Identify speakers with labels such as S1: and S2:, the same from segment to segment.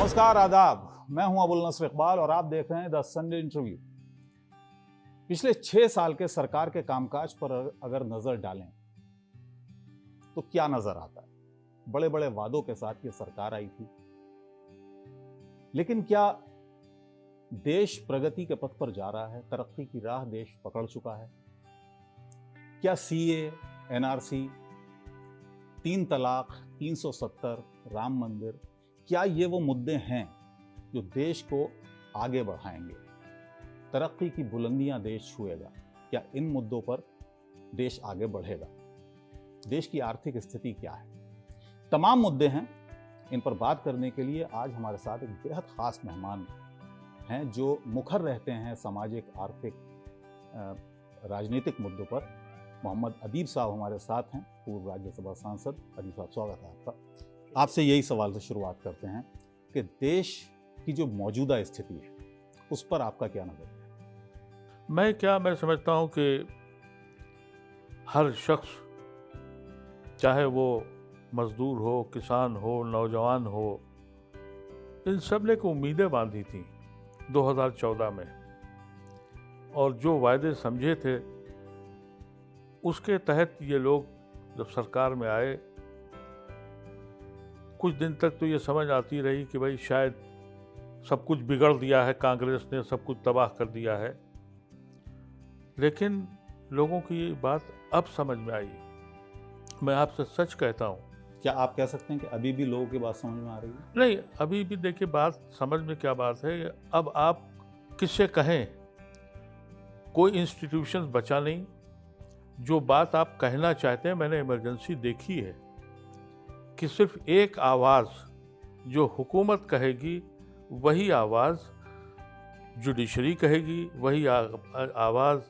S1: नमस्कार, आदाब। मैं हूं अबुल नस्र इकबाल और आप देख रहे हैं द संडे इंटरव्यू। पिछले 6 साल के सरकार के कामकाज पर अगर नजर डालें तो क्या नजर आता है? बड़े बड़े वादों के साथ ये सरकार आई थी, लेकिन क्या देश प्रगति के पथ पर जा रहा है? तरक्की की राह देश पकड़ चुका है? क्या सीए, एनआरसी, 3 तलाक, 370, राम मंदिर, क्या ये वो मुद्दे हैं जो देश को आगे बढ़ाएंगे? तरक्की की बुलंदियां देश छुएगा? क्या इन मुद्दों पर देश आगे बढ़ेगा? देश की आर्थिक स्थिति क्या है? तमाम मुद्दे हैं। इन पर बात करने के लिए आज हमारे साथ एक बेहद खास मेहमान हैं जो मुखर रहते हैं सामाजिक, आर्थिक, राजनीतिक मुद्दों पर। मोहम्मद अदीब साहब हमारे साथ हैं, पूर्व राज्यसभा सांसद। अदीब साहब, स्वागत है आपका। आपसे यही सवाल से शुरुआत करते हैं कि देश की जो मौजूदा स्थिति है उस पर आपका क्या नजर है?
S2: मैं समझता हूँ कि हर शख्स, चाहे वो मजदूर हो, किसान हो, नौजवान हो, इन सब ने को उम्मीदें बांधी थी 2014 में, और जो वायदे समझे थे उसके तहत ये लोग जब सरकार में आए, कुछ दिन तक तो ये समझ आती रही कि भाई शायद सब कुछ बिगड़ दिया है, कांग्रेस ने सब कुछ तबाह कर दिया है। लेकिन लोगों की ये बात अब समझ में आई। मैं आपसे सच कहता हूँ।
S1: क्या आप कह सकते हैं कि अभी भी लोगों की बात समझ में आ रही है?
S2: नहीं, अभी भी देखिए, बात समझ में क्या बात है। अब आप किससे कहें, कोई इंस्टीट्यूशन बचा नहीं। जो बात आप कहना चाहते हैं, मैंने इमरजेंसी देखी है कि सिर्फ एक आवाज़ जो हुकूमत कहेगी वही आवाज़ जुडिशरी कहेगी, वही आवाज़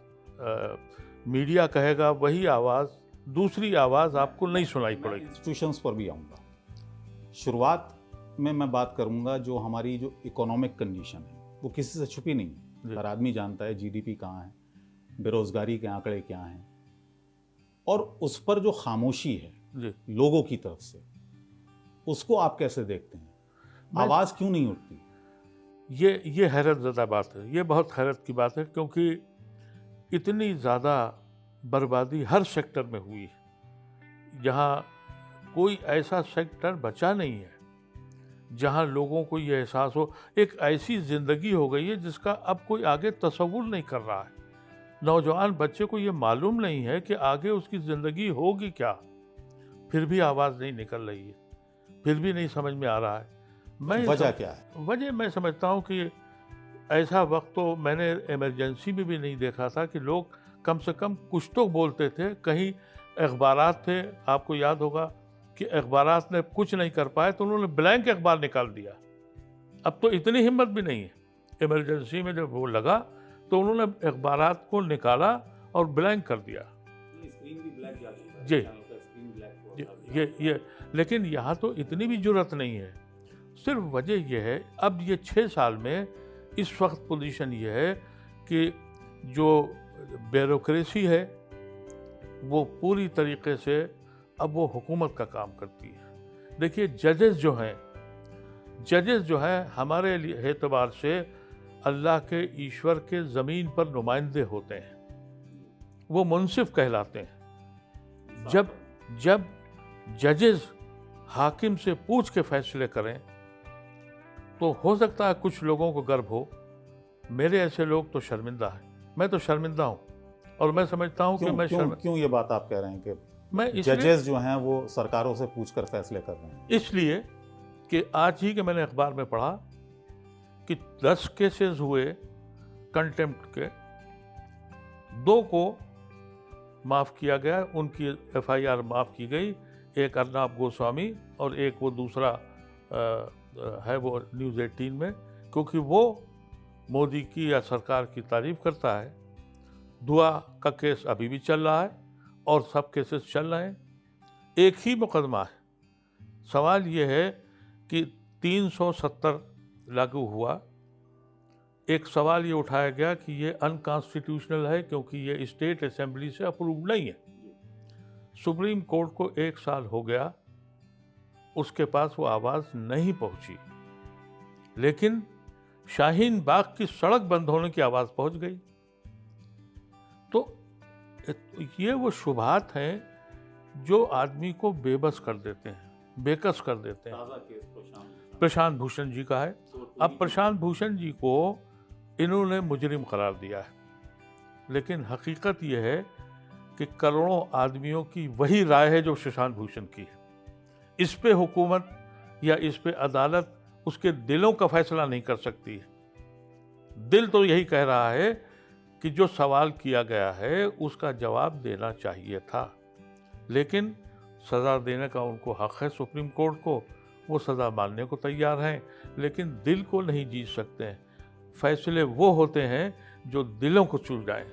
S2: मीडिया कहेगा, वही आवाज़, दूसरी आवाज़ आपको नहीं सुनाई पड़ेगी।
S1: इंस्टीट्यूशंस पर भी आऊँगा। शुरुआत में मैं बात करूँगा जो हमारी जो इकोनॉमिक कंडीशन है वो किसी से छुपी नहीं है। हर आदमी जानता है जीडीपी कहाँ है, बेरोजगारी के आंकड़े क्या हैं, और उस पर जो खामोशी है लोगों की तरफ से, उसको आप कैसे देखते हैं? आवाज क्यों नहीं उठती?
S2: ये हैरत ज़दा बात है। ये बहुत हैरत की बात है, क्योंकि इतनी ज़्यादा बर्बादी हर सेक्टर में हुई है। जहाँ कोई ऐसा सेक्टर बचा नहीं है जहाँ लोगों को ये एहसास हो। एक ऐसी ज़िंदगी हो गई है जिसका अब कोई आगे तसव्वुर नहीं कर रहा है। नौजवान बच्चे को ये मालूम नहीं है कि आगे उसकी ज़िंदगी होगी क्या। फिर भी आवाज़ नहीं निकल रही है, फिर भी नहीं समझ में आ रहा है।
S1: वजह क्या है?
S2: वजह मैं समझता हूँ कि ऐसा वक्त तो मैंने इमरजेंसी में भी नहीं देखा था कि लोग कम से कम कुछ तो बोलते थे। कहीं अखबारात थे, आपको याद होगा कि अखबारात ने कुछ नहीं कर पाए तो उन्होंने ब्लैंक अखबार निकाल दिया। अब तो इतनी हिम्मत भी नहीं है। इमरजेंसी में जब वो लगा तो उन्होंने अखबारात को निकाला और ब्लैंक कर दिया।
S1: स्क्रीन भी ब्लैक जा चुका है,
S2: जी,
S1: स्क्रीन ब्लैक
S2: ये लेकिन यहाँ तो इतनी भी जरूरत नहीं है। सिर्फ वजह यह है, अब ये 6 साल में इस वक्त पोजीशन ये है कि जो ब्यूरोक्रेसी है वो पूरी तरीके से अब वो हुकूमत का काम करती है। देखिए, जजेस जो हैं हमारे एतबार से अल्लाह के, ईश्वर के ज़मीन पर नुमाइंदे होते हैं। वो मुंसिफ कहलाते हैं। जब जजेस हाकिम से पूछ के फैसले करें तो हो सकता है कुछ लोगों को गर्व हो। मेरे ऐसे लोग तो शर्मिंदा हैं। मैं तो शर्मिंदा हूँ, और मैं समझता हूँ कि मैं
S1: क्यों ये बात आप कह रहे हैं कि
S2: मैं
S1: जजेस जो हैं वो सरकारों से पूछकर फैसले कर रहे हैं?
S2: इसलिए कि आज ही के मैंने अखबार में पढ़ा कि 10 केसेस हुए कंटेम्प्ट के, 2 को माफ़ किया गया, उनकी एफआईआर माफ़ की गई। एक अर्नब गोस्वामी और एक वो दूसरा है वो न्यूज़ 18 में, क्योंकि वो मोदी की या सरकार की तारीफ करता है। दुआ का केस अभी भी चल रहा है और सब केसेस चल रहे हैं। एक ही मुकदमा है। सवाल ये है कि 370 लागू हुआ। एक सवाल ये उठाया गया कि ये अनकॉन्स्टिट्यूशनल है क्योंकि ये स्टेट असेंबली से अप्रूव नहीं है। सुप्रीम कोर्ट को 1 साल हो गया, उसके पास वो आवाज़ नहीं पहुंची। लेकिन शाहीन बाग की सड़क बंद होने की आवाज पहुंच गई। तो ये वो शुभात हैं जो आदमी को बेबस कर देते हैं, बेकस कर देते हैं।
S1: ताज़ा केस
S2: प्रशांत भूषण जी का है। अब प्रशांत भूषण जी को इन्होंने मुजरिम करार दिया है, लेकिन हकीकत यह है कि करोड़ों आदमियों की वही राय है जो प्रशांत भूषण की है। इस पे हुकूमत या इस पे अदालत उसके दिलों का फैसला नहीं कर सकती है। दिल तो यही कह रहा है कि जो सवाल किया गया है उसका जवाब देना चाहिए था, लेकिन सज़ा देने का उनको हक है सुप्रीम कोर्ट को, वो सज़ा मानने को तैयार हैं, लेकिन दिल को नहीं जीत सकते हैं। फैसले वो होते हैं जो दिलों को छू जाएं,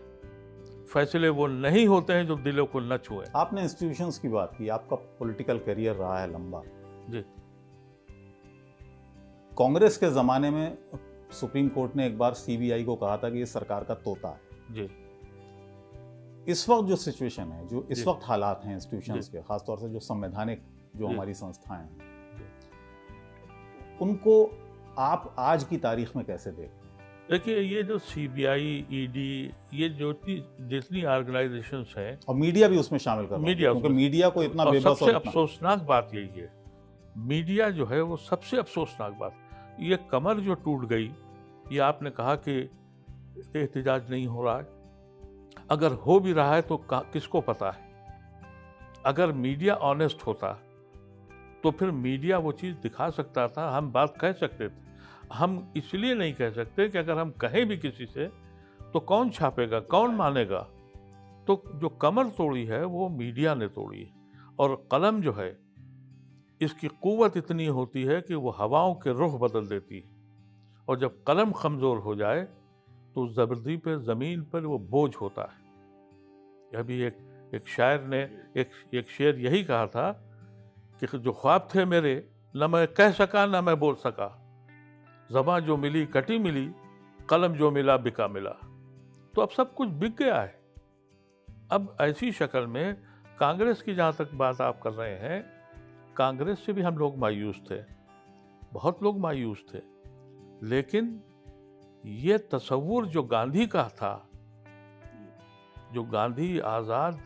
S2: फैसले वो नहीं होते हैं जो दिलों को न छुएं।
S1: आपने इंस्टीट्यूशंस की बात की, आपका पॉलिटिकल करियर रहा है लंबा
S2: जी।
S1: कांग्रेस के ज़माने में सुप्रीम कोर्ट ने एक बार सीबीआई को कहा था कि ये सरकार का तोता है।
S2: जी।
S1: इस वक्त जो सिचुएशन है, जो इस
S2: जी।
S1: वक्त हालात हैं इंस्टीट्यूशंस के, खासतौर से जो संवैधानिक जो
S2: जी।
S1: हमारी संस्थाएं हैं, उनको आप आज की तारीख में कैसे देखते हैं?
S2: देखिए, ये जो सीबीआई, ईडी, ये जो जितनी ऑर्गेनाइजेशंस हैं,
S1: और मीडिया भी उसमें शामिल कर रहा है,
S2: मीडिया
S1: क्योंकि
S2: उसमें-
S1: मीडिया को इतना
S2: और
S1: बेबस
S2: सबसे
S1: और इतना
S2: अफसोसनाक बात यही है, मीडिया जो है वो सबसे अफसोसनाक बात, ये कमर जो टूट गई, ये आपने कहा कि एहतजाज नहीं हो रहा है, अगर हो भी रहा है तो किसको पता है? अगर मीडिया ऑनेस्ट होता तो फिर मीडिया वो चीज़ दिखा सकता था, हम बात कह सकते थे। हम इसलिए नहीं कह सकते कि अगर हम कहें भी किसी से तो कौन छापेगा, कौन मानेगा? तो जो कमर तोड़ी है वो मीडिया ने तोड़ी है। और कलम जो है, इसकी क़ुव्वत इतनी होती है कि वो हवाओं के रुख बदल देती है, और जब कलम कमज़ोर हो जाए तो ज़बरदी पे ज़मीन पर वो बोझ होता है। अभी एक शायर ने एक शेर यही कहा था कि जो ख्वाब थे मेरे, न मैं कह सका न मैं बोल सका, ज़बां जो मिली कटी मिली, कलम जो मिला बिका मिला। तो अब सब कुछ बिक गया है। अब ऐसी शक्ल में कांग्रेस की जहाँ तक बात आप कर रहे हैं, कांग्रेस से भी हम लोग मायूस थे, बहुत लोग मायूस थे, लेकिन ये तसव्वुर जो गांधी का था, जो गांधी, आज़ाद,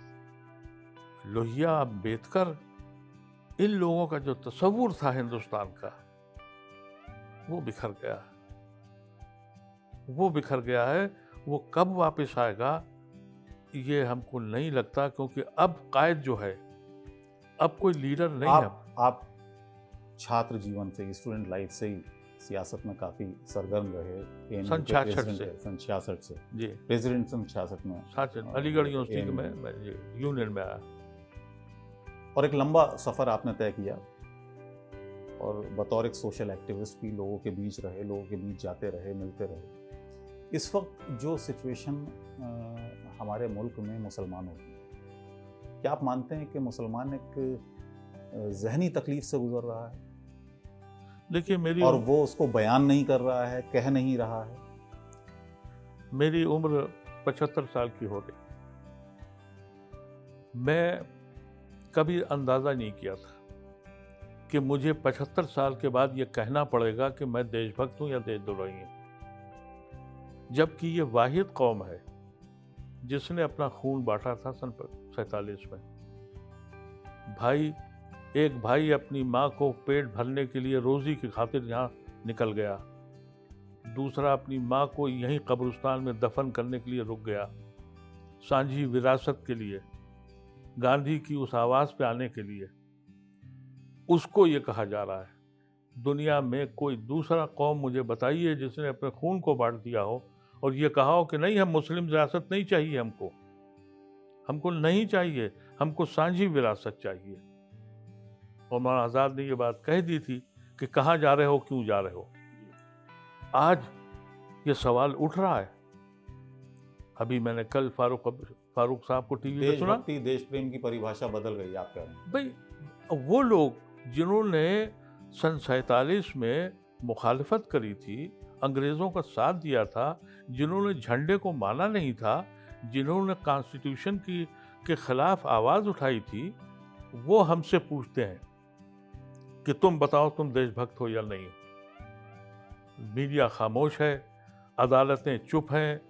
S2: लोहिया, अम्बेडकर, इन लोगों का जो तसव्वुर था हिंदुस्तान का, वो बिखर गया है। वो बिखर गया है। वो कब वापस आएगा ये हमको नहीं लगता, क्योंकि अब कायद जो है, अब कोई लीडर नहीं है।
S1: आप छात्र जीवन से, स्टूडेंट लाइफ से ही सियासत में काफी सरगर्म रहे।
S2: सन 66 से।
S1: सन 66 से
S2: जी,
S1: प्रेसिडेंट सन 66 में
S2: अलीगढ़ यूनिवर्सिटी में यूनियन में आया।
S1: और एक लंबा सफर आपने तय किया, और बतौर एक सोशल एक्टिविस्ट भी लोगों के बीच रहे, लोगों के बीच जाते रहे, मिलते रहे। इस वक्त जो सिचुएशन हमारे मुल्क में मुसलमानों की, क्या आप मानते हैं कि मुसलमान एक जहनी तकलीफ से गुजर रहा है?
S2: देखिए,
S1: और वो उसको बयान नहीं कर रहा है, कह नहीं रहा है?
S2: मेरी उम्र 75 साल की हो गई। मैं कभी अंदाज़ा नहीं किया था कि मुझे 75 साल के बाद ये कहना पड़ेगा कि मैं देशभक्त हूँ या देशद्रोही हूँ, जबकि ये वाहिद कौम है जिसने अपना खून बांटा था सन 47 में। एक भाई अपनी माँ को पेट भरने के लिए रोज़ी की खातिर यहाँ निकल गया, दूसरा अपनी माँ को यहीं कब्रिस्तान में दफन करने के लिए रुक गया, सांझी विरासत के लिए, गांधी की उस आवाज़ पे आने के लिए। उसको ये कहा जा रहा है, दुनिया में कोई दूसरा कौम मुझे बताइए जिसने अपने खून को बांट दिया हो और ये कहा हो कि नहीं, हम मुस्लिम विरासत नहीं चाहिए, हमको नहीं चाहिए, हमको सांझी विरासत चाहिए। और मौलाना आज़ाद ने ये बात कह दी थी कि कहाँ जा रहे हो, क्यों जा रहे हो। आज ये सवाल उठ रहा है। अभी मैंने कल फारूक साहब को टीवी पे सुना,
S1: देश प्रेम की परिभाषा बदल गई, आप कह रहे हैं।
S2: भाई, वो लोग जिन्होंने सन 47 में मुखालफत करी थी, अंग्रेज़ों का साथ दिया था, जिन्होंने झंडे को माना नहीं था, जिन्होंने कॉन्स्टिट्यूशन के खिलाफ आवाज़ उठाई थी, वो हमसे पूछते हैं कि तुम बताओ तुम देशभक्त हो या नहीं। मीडिया खामोश है, अदालतें चुप हैं,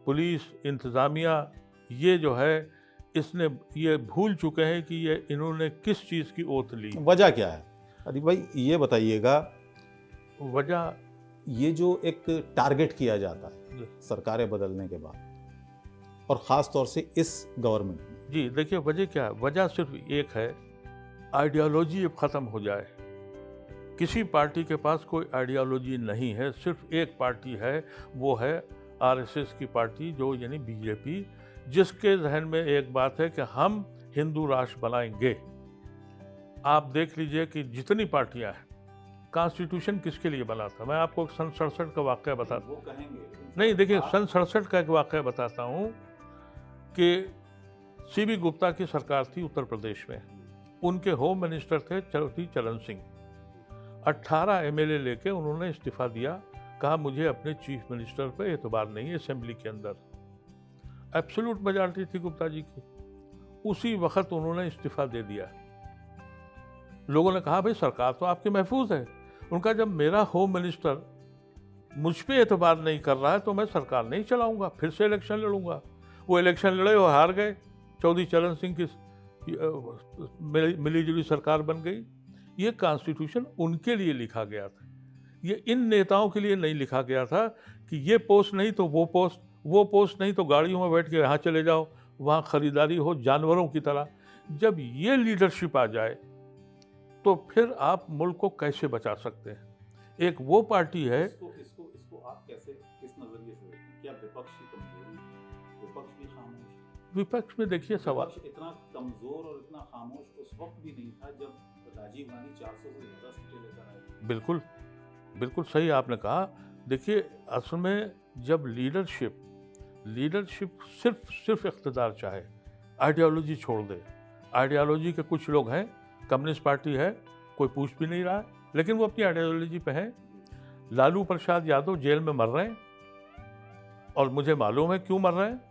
S2: पुलिस इंतज़ामिया ये जो है इसने ये भूल चुके हैं कि ये इन्होंने किस चीज़ की ओथ ली।
S1: वजह क्या है अदीब भाई, ये बताइएगा।
S2: वजह
S1: ये जो एक टारगेट किया जाता है सरकारें बदलने के बाद, और ख़ास तौर से इस गवर्नमेंट में,
S2: जी देखिए वजह क्या है, वजह सिर्फ एक है, आइडियोलॉजी अब ख़त्म हो जाए। किसी पार्टी के पास कोई आइडियोलॉजी नहीं है, सिर्फ एक पार्टी है, वो है आरएसएस की पार्टी, जो यानी बीजेपी, जिसके जहन में एक बात है कि हम हिंदू राष्ट्र बनाएंगे। आप देख लीजिए कि जितनी पार्टियां हैं, कॉन्स्टिट्यूशन किसके लिए बना था। मैं आपको सन 67 का वाक़या बताता हूँ।
S1: वो कहेंगे
S2: नहीं देखिए, सन 67 का एक वाक़या बताता हूँ कि सीबी गुप्ता की सरकार थी उत्तर प्रदेश में, उनके होम मिनिस्टर थे चौधरी चरण सिंह। 18 एमएलए लेके उन्होंने इस्तीफा दिया, कहा मुझे अपने चीफ मिनिस्टर पे एतबार नहीं है। असेंबली के अंदर एब्सोल्यूट मेजॉरिटी थी गुप्ता जी की, उसी वक्त उन्होंने इस्तीफा दे दिया। लोगों ने कहा भाई सरकार तो आपकी महफूज है। उनका जब मेरा होम मिनिस्टर मुझ पे एतबार नहीं कर रहा है तो मैं सरकार नहीं चलाऊंगा, फिर से इलेक्शन लड़ूंगा। वो इलेक्शन लड़े और हार गए, चौधरी चरण सिंह की मिलीजुली सरकार बन गई। ये कॉन्स्टिट्यूशन उनके लिए लिखा गया था, ये इन नेताओं के लिए नहीं लिखा गया था कि ये पोस्ट नहीं तो वो पोस्ट नहीं तो गाड़ियों में बैठ के यहाँ चले जाओ, वहाँ खरीदारी हो जानवरों की तरह। जब ये लीडरशिप आ जाए तो फिर आप मुल्क को कैसे बचा सकते हैं। एक वो पार्टी है।
S1: इसको आप कैसे, किस नजरिए से देखते हैं? क्या विपक्ष की कमजोरी, विपक्ष भी खामोश?
S2: विपक्ष में देखिए सवाल,
S1: विपक्ष इतना कमजोर और इतना खामोश उस वक्त भी नहीं था जब राजीव गांधी 400 से ज्यादा सीटें लेकर आए।
S2: बिल्कुल बिल्कुल सही आपने कहा। देखिए असल में जब लीडरशिप सिर्फ इख्तिदार चाहे, आइडियोलॉजी छोड़ दे। आइडियोलॉजी के कुछ लोग हैं, कम्युनिस्ट पार्टी है, कोई पूछ भी नहीं रहा है, लेकिन वो अपनी आइडियोलॉजी पे है। लालू प्रसाद यादव जेल में मर रहे हैं और मुझे मालूम है क्यों मर रहे हैं।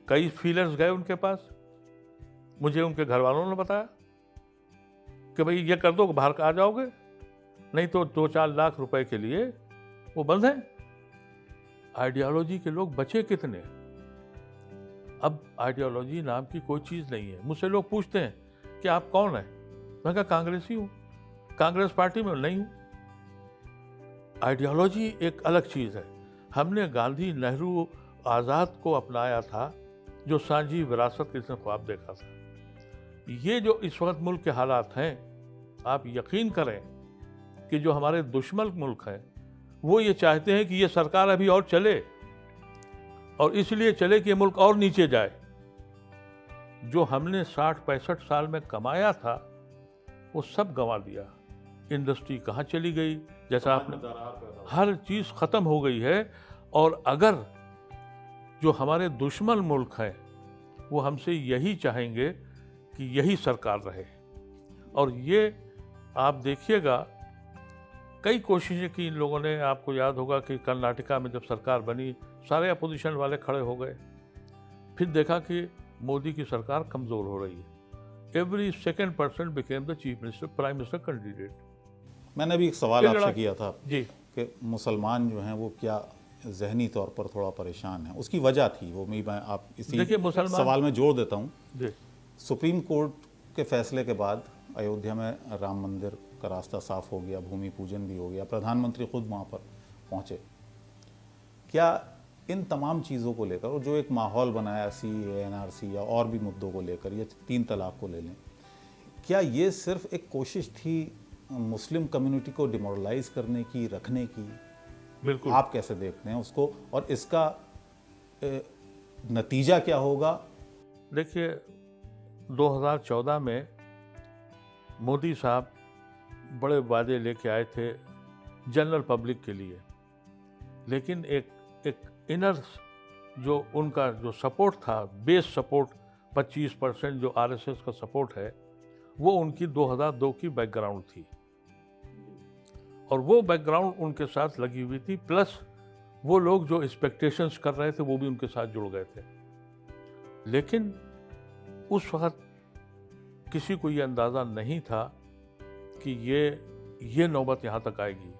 S2: कई फीलर्स गए उनके पास, मुझे उनके घर वालों ने बताया कि भाई ये कर दो बाहर आ जाओगे, नहीं तो 2-4 लाख रुपए के लिए वो बंद है। आइडियोलॉजी के लोग बचे कितने? अब आइडियोलॉजी नाम की कोई चीज़ नहीं है। मुझसे लोग पूछते हैं कि आप कौन हैं, मैं कहा कांग्रेसी हूँ, कांग्रेस पार्टी में नहीं हूँ। आइडियोलॉजी एक अलग चीज़ है। हमने गांधी, नेहरू, आज़ाद को अपनाया था, जो सांझी विरासत किसने ख्वाब देखा था। ये जो इस वक्त मुल्क के हालात हैं, आप यकीन करें कि जो हमारे दुश्मन मुल्क हैं वो ये चाहते हैं कि ये सरकार अभी और चले, और इसलिए चले कि ये मुल्क और नीचे जाए। जो हमने 60-65 साल में कमाया था वो सब गंवा दिया। इंडस्ट्री कहाँ चली गई, जैसा आपने, हर चीज़ ख़त्म हो गई है। और अगर जो हमारे दुश्मन मुल्क हैं वो हमसे यही चाहेंगे कि यही सरकार रहे। और ये आप देखिएगा कई कोशिशें की इन लोगों ने। आपको याद होगा कि कर्नाटका में जब सरकार बनी सारे अपोजिशन वाले खड़े हो गए, फिर देखा कि मोदी की सरकार कमज़ोर हो रही है। Every second person became the chief minister, prime minister candidate.
S1: मैंने भी एक सवाल आपसे किया था
S2: जी
S1: कि मुसलमान जो हैं वो क्या जहनी तौर पर थोड़ा परेशान हैं, उसकी वजह थी वो मैं आप इसी
S2: देखिए मुसलमान,
S1: सवाल में जोड़ देता हूँ।
S2: जी
S1: सुप्रीम कोर्ट के फैसले के बाद अयोध्या में राम मंदिर का रास्ता साफ हो गया, भूमि पूजन भी हो गया, प्रधानमंत्री खुद वहाँ पर पहुँचे। क्या इन तमाम चीज़ों को लेकर, और जो एक माहौल बनाया CAA, NRC या और भी मुद्दों को लेकर, ये 3 तलाक को ले लें, क्या ये सिर्फ एक कोशिश थी मुस्लिम कम्युनिटी को डिमोरलाइज करने की, रखने की?
S2: बिल्कुल।
S1: आप कैसे देखते हैं उसको, और इसका नतीजा क्या होगा?
S2: देखिए 2014 में मोदी साहब बड़े वादे लेके आए थे जनरल पब्लिक के लिए, लेकिन एक इनर जो उनका जो सपोर्ट था, बेस सपोर्ट 25% जो आरएसएस का सपोर्ट है, वो उनकी 2002 की बैकग्राउंड थी, और वो बैकग्राउंड उनके साथ लगी हुई थी। प्लस वो लोग जो एक्सपेक्टेशंस कर रहे थे वो भी उनके साथ जुड़ गए थे। लेकिन उस वक्त किसी को ये अंदाज़ा नहीं था कि ये नौबत यहाँ तक आएगी।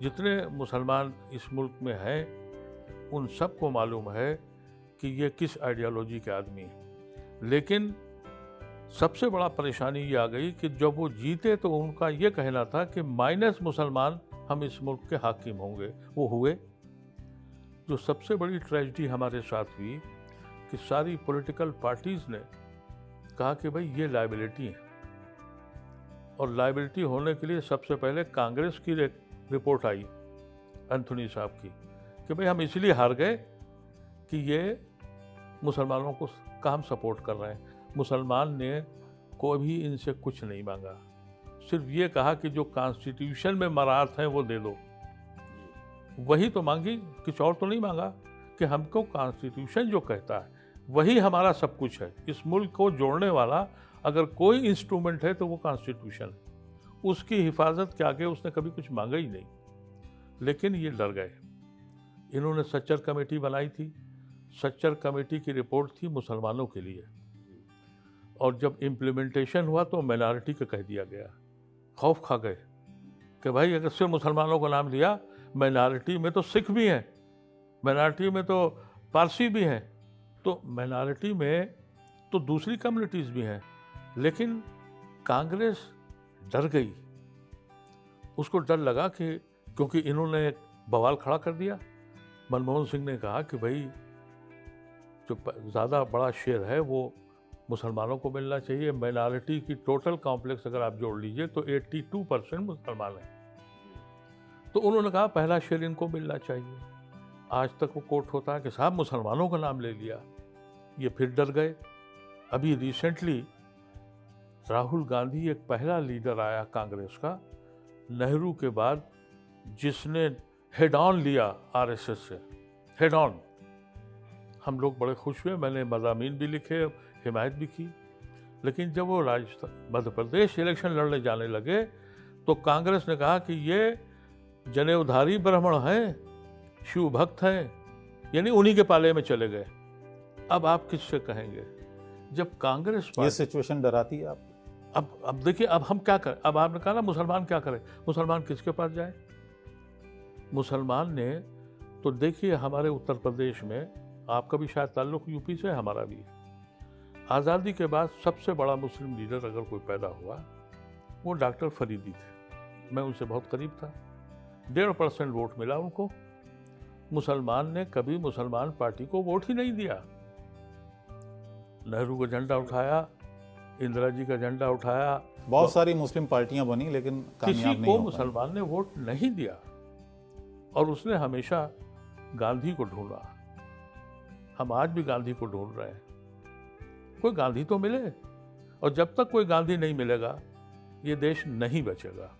S2: जितने मुसलमान इस मुल्क में हैं उन सबको मालूम है कि ये किस आइडियोलॉजी के आदमी हैं। लेकिन सबसे बड़ा परेशानी ये आ गई कि जब वो जीते तो उनका ये कहना था कि माइनस मुसलमान हम इस मुल्क के हाकिम होंगे। वो हुए। जो सबसे बड़ी ट्रेजेडी हमारे साथ हुई कि सारी पॉलिटिकल पार्टीज ने कहा कि भाई ये लायबिलिटी है, और लायबिलिटी होने के लिए सबसे पहले कांग्रेस की रिपोर्ट आई एंथोनी साहब की कि भाई हम इसलिए हार गए कि ये मुसलमानों को का हम सपोर्ट कर रहे हैं। मुसलमान ने कोई भी इनसे कुछ नहीं मांगा, सिर्फ ये कहा कि जो कॉन्स्टिट्यूशन में मराहत हैं वो दे दो। वही तो मांगी, कुछ और तो नहीं मांगा कि हमको कॉन्स्टिट्यूशन जो कहता है वही हमारा सब कुछ है। इस मुल्क को जोड़ने वाला अगर कोई इंस्ट्रूमेंट है तो वो कॉन्स्टिट्यूशन है। उसकी हिफाजत के आगे उसने कभी कुछ मांगा ही नहीं। लेकिन ये डर गए। इन्होंने सच्चर कमेटी बनाई थी। सच्चर कमेटी की रिपोर्ट थी मुसलमानों के लिए, और जब इम्प्लीमेंटेशन हुआ तो माइनॉरिटी का कह दिया गया। खौफ खा गए कि भाई अगर सिर्फ मुसलमानों का नाम लिया, माइनॉरिटी में तो सिख भी हैं, माइनॉरिटी में तो पारसी भी हैं, तो माइनॉरिटी में तो दूसरी कम्युनिटीज़ भी हैं। लेकिन कांग्रेस डर गई। उसको डर लगा कि क्योंकि इन्होंने बवाल खड़ा कर दिया। मनमोहन सिंह ने कहा कि भाई जो ज़्यादा बड़ा शेयर है वो मुसलमानों को मिलना चाहिए। माइनॉरिटी की टोटल कॉम्प्लेक्स अगर आप जोड़ लीजिए तो 82% मुसलमान हैं। तो उन्होंने कहा पहला शेयर इनको मिलना चाहिए। आज तक वो कोर्ट होता है कि साहब मुसलमानों का नाम ले लिया। ये फिर डर गए। अभी रिसेंटली राहुल गांधी एक पहला लीडर आया कांग्रेस का नेहरू के बाद जिसने हेड ऑन लिया आरएसएस से, हेड ऑन। हम लोग बड़े खुश हुए। मैंने मज़ामीन भी लिखे, हिमायत भी की। लेकिन जब वो राजस्थान मध्य प्रदेश इलेक्शन लड़ने जाने लगे तो कांग्रेस ने कहा कि ये जनेऊधारी ब्राह्मण हैं, शिव भक्त हैं, यानी उन्हीं के पाले में चले गए। अब आप किससे कहेंगे जब कांग्रेस
S1: ये सिचुएशन डराती है आप?
S2: अब देखिए, अब हम क्या करें। अब आपने कहा ना मुसलमान क्या करें, मुसलमान किसके पास जाए? मुसलमान ने तो देखिए हमारे उत्तर प्रदेश में, आपका भी शायद ताल्लुक यूपी से, हमारा भी। आज़ादी के बाद सबसे बड़ा मुस्लिम लीडर अगर कोई पैदा हुआ वो डॉक्टर फरीदी थे। मैं उनसे बहुत करीब था। 1.5% वोट मिला उनको। मुसलमान ने कभी मुसलमान पार्टी को वोट ही नहीं दिया। नेहरू का झंडा उठाया, इंदिरा जी का झंडा उठाया,
S1: बहुत सारी मुस्लिम पार्टियां बनी लेकिन
S2: किसी
S1: कामयाब नहीं
S2: को
S1: हो पाई।
S2: मुसलमान ने वोट नहीं दिया। और उसने हमेशा गांधी को ढूंढा। हम आज भी गांधी को ढूंढ रहे हैं। कोई गांधी तो मिले, और जब तक कोई गांधी नहीं मिलेगा ये देश नहीं बचेगा।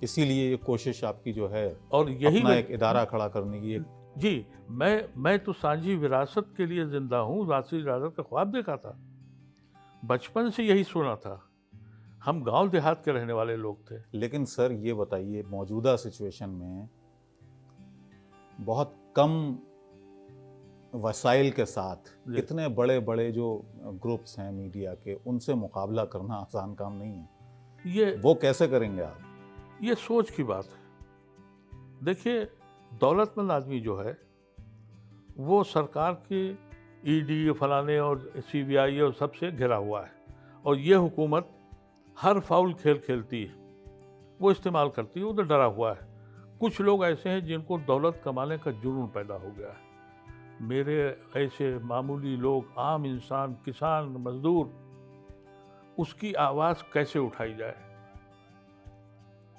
S1: इसीलिए ये कोशिश आपकी जो है
S2: और यही
S1: अपना एक इदारा खड़ा करने की
S2: जी, मैं तो सांझी विरासत के लिए जिंदा हूँ। राष्ट्रीय विरासत का ख्वाब देखा था, बचपन से यही सुना था। हम गांव देहात के रहने वाले लोग थे।
S1: लेकिन सर ये बताइए, मौजूदा सिचुएशन में बहुत कम वसाइल के साथ इतने बड़े बड़े जो ग्रुप्स हैं मीडिया के, उनसे मुकाबला करना आसान काम नहीं है।
S2: ये
S1: वो कैसे करेंगे आप?
S2: ये सोच की बात है। देखिए, दौलतमंद आदमी जो है वो सरकार के ईडी फलाने और सीबीआई और सबसे घिरा हुआ है, और ये हुकूमत हर फाउल खेल खेलती है, वो इस्तेमाल करती है। वो तो डरा हुआ है। कुछ लोग ऐसे हैं जिनको दौलत कमाने का जुनून पैदा हो गया है। मेरे ऐसे मामूली लोग, आम इंसान, किसान, मजदूर, उसकी आवाज़ कैसे उठाई जाए,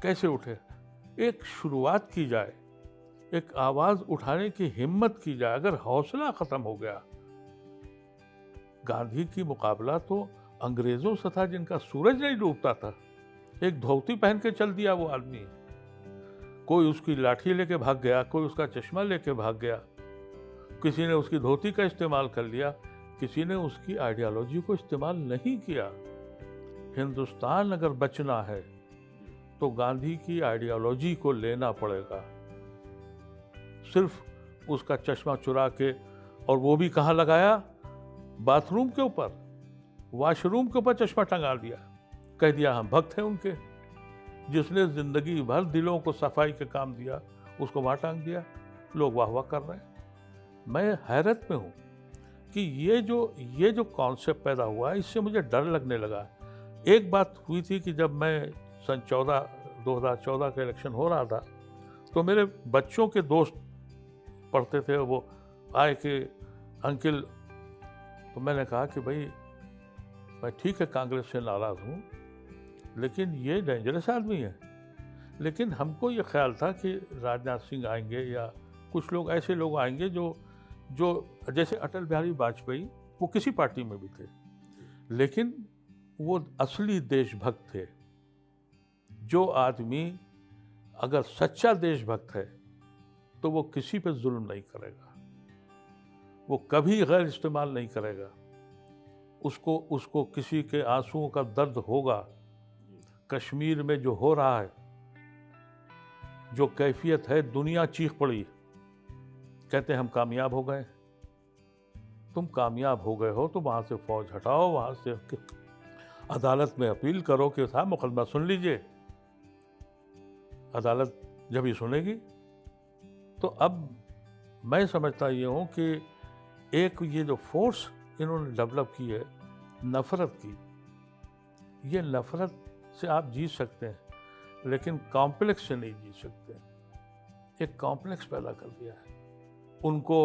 S2: कैसे उठे? एक शुरुआत की जाए, एक आवाज़ उठाने की हिम्मत की जाए। अगर हौसला ख़त्म हो गया, गांधी की मुकाबला तो अंग्रेज़ों से था जिनका सूरज नहीं डूबता था। एक धोती पहन के चल दिया वो आदमी। कोई उसकी लाठी लेके भाग गया, कोई उसका चश्मा लेके भाग गया, किसी ने उसकी धोती का इस्तेमाल कर लिया, किसी ने उसकी आइडियोलॉजी को इस्तेमाल नहीं किया। हिंदुस्तान अगर बचना है तो गांधी की आइडियोलॉजी को लेना पड़ेगा। सिर्फ उसका चश्मा चुरा के, और वो भी कहाँ लगाया? बाथरूम के ऊपर, वॉशरूम के ऊपर चश्मा टंगा दिया, कह दिया हम भक्त हैं उनके। जिसने जिंदगी भर दिलों को सफाई का काम दिया, उसको वहाँ टांग दिया, लोग वाह वाह कर रहे हैं। मैं हैरत में हूँ कि ये जो कॉन्सेप्ट पैदा हुआ है, इससे मुझे डर लगने लगा। एक बात हुई थी कि जब मैं सन 2014 का इलेक्शन हो रहा था, तो मेरे बच्चों के दोस्त पढ़ते थे, वो आए कि अंकल, तो मैंने कहा कि भाई मैं ठीक है कांग्रेस से नाराज़ हूँ, लेकिन ये डेंजरस आदमी है। लेकिन हमको ये ख्याल था कि राजनाथ सिंह आएंगे या कुछ लोग ऐसे लोग आएंगे जो जैसे अटल बिहारी वाजपेयी, वो किसी पार्टी में भी थे, लेकिन वो असली देशभक्त थे। जो आदमी अगर सच्चा देशभक्त है तो वो किसी पे जुल्म नहीं करेगा, वो कभी गैर इस्तेमाल नहीं करेगा। उसको किसी के आंसुओं का दर्द होगा। कश्मीर में जो हो रहा है, जो कैफियत है, दुनिया चीख पड़ी, कहते हम कामयाब हो गए। तुम कामयाब हो गए हो तो वहां से फौज हटाओ, वहां से अदालत में अपील करो कि साहब मुकदमा सुन लीजिए। अदालत जब ये सुनेगी तो अब मैं समझता ये हूँ कि एक ये जो फोर्स इन्होंने डेवलप की है नफ़रत की, ये नफ़रत से आप जीत सकते हैं, लेकिन कॉम्प्लेक्स से नहीं जीत सकते। एक कॉम्प्लेक्स पैदा कर दिया है। उनको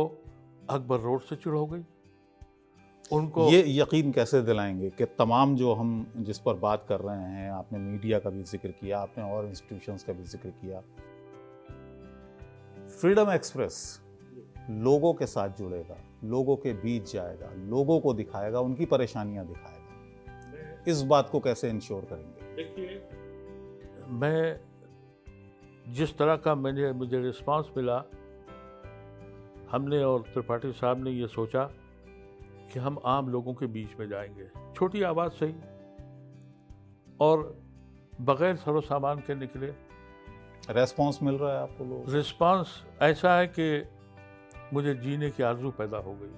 S2: अकबर रोड से चिढ़ हो गई। उनको
S1: ये यकीन कैसे दिलाएंगे कि तमाम जो हम जिस पर बात कर रहे हैं, आपने मीडिया का भी जिक्र किया, आपने और इंस्टीट्यूशंस का भी जिक्र किया, फ्रीडम एक्सप्रेस लोगों के साथ जुड़ेगा, लोगों के बीच जाएगा, लोगों को दिखाएगा, उनकी परेशानियां दिखाएगा, इस बात को कैसे इंश्योर करेंगे?
S2: देखिए, मैं जिस तरह का मुझे रिस्पांस मिला, हमने और त्रिपाठी साहब ने ये सोचा कि हम आम लोगों के बीच में जाएंगे, छोटी आवाज़ सही, और बगैर सरो सामान के निकले।
S1: रेस्पॉन्स मिल रहा है आपको? लोग
S2: रिस्पांस ऐसा है कि मुझे जीने की आरज़ू पैदा हो गई।